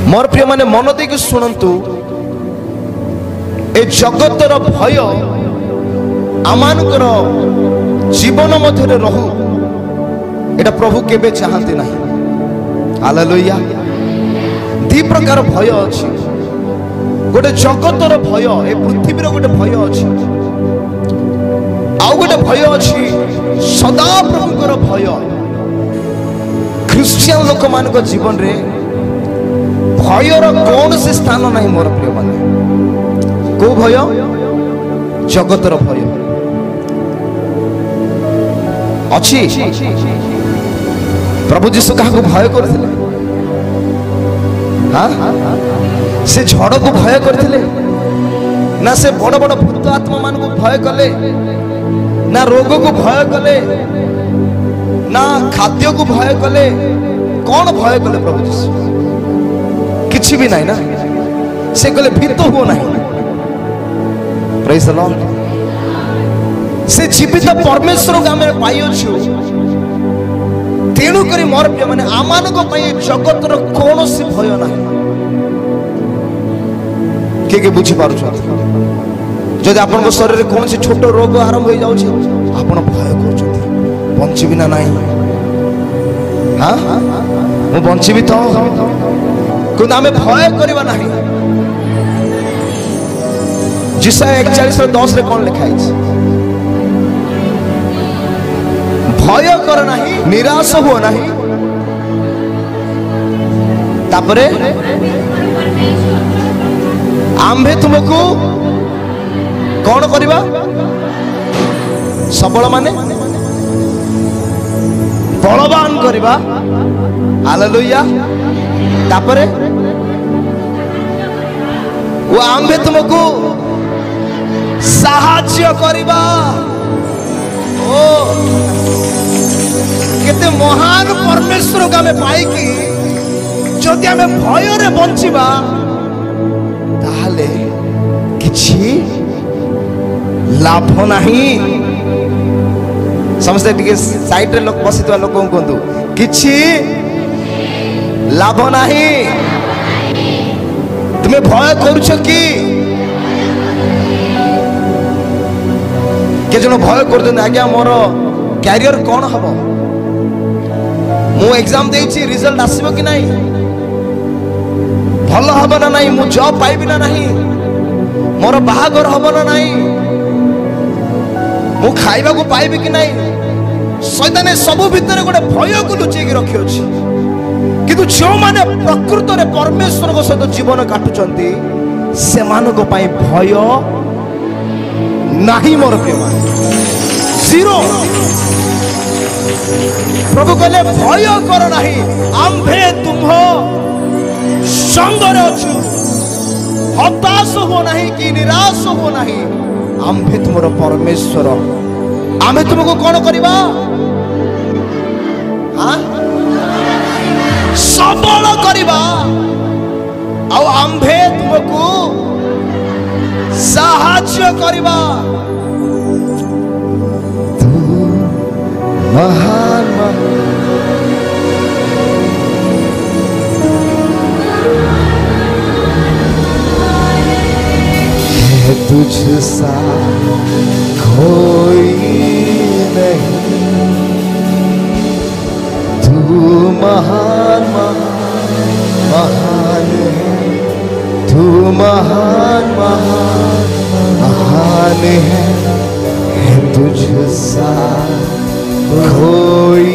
मोर प्रिय माने मन देक शुणु ए जगतर भय आमानकर जीवन मध्य रहू एटा प्रभु केबे चाहते नहीं। हालेलुया। दी प्रकार भय अछि। गोटे जगतर भय ए पृथ्वीर गोटे भय अछि, आउ गोटे भय अछि सदा प्रभुकर भय। ख्रिस्टियन लोक मान जीवन रे भयर कौन से स्थान नहीं। मोर प्रिय माने को भय? जगतर भय अछि। प्रभु जीशु क्या भय करथिले? हाँ, से झड़ को भय करथिले ना? से बड़ बड़ भूत आत्मा मान को भय कले ना? रोग को भय कले ना? खाद्य को भय कले? कौन भय कले प्रभु जीशु? किछि भी नहीं ना। से कहले भीत हुओ नहीं। Praise the Lord. से जीवित परमेश्वर को आमे पाई अछु। तेणु करी मोर प्रिय माने आमानक पई जगतर कौन सी भय नहीं। के बुझी पारु जदि आपन शरीर कौन सी छोट रोग आरंभ हो जाउछि आपन भय करछथि बंचिबि ना नहीं। हाँ, मु बंचिबि तो किंतु आमे भय करबा नहीं। जिसाया 41:10 रे कौन लिखा है? भय कर नहीं, निराश हो नहीं। तापरे आम्भे तुमको कौन करिबा? सबल माने बलवान करिबा। हालेलुया। तापरे वो आम्भे तुमको साहाଯ୍य करिबा। ओ केते महान परमेश्वर को आमे पाई कि जदि आमे भय रे बंचिबा ताहले किछि लाभ नहीं। समझते टिके साइड रे लोक बसितवा लोक कोंतु किछि लाभ नहीं। तुम्हें भय करूछ कि? के जन भय कर आज्ञा मोर कैरियर कौन हम? मु एग्जाम देछि रिजल्ट आसीबो कि नहीं? भल हब ना नहीं? मु जॉब पाइबि ना नहीं? मोर बाहागर हब ना नहीं? मु खाइबा को पाइबि कि नहीं? शैतान सब भितर गोटे भय को लुचेकी रखी अछि। किंतु जो माने प्रकृत रे परमेश्वर को सहित जीवन काटुचंती से मानको पई भय नहीं। मोर प्रेम जीरो। प्रभु कहले भय कर नहीं, आम्भे तुम संगरे अछु। हताश हो नहीं कि निराश हो नहीं। आम्भे तुमर परमेश्वर। आम्भे तुमको कौन करिबा? हाँ, सबल करिबा। आउ आम्भे तुमको साहाଯ୍य करिबा। तू महान है, तुझ सा कोई नहीं। तू महान महान है। तू महान महान है, तुझ सा कोई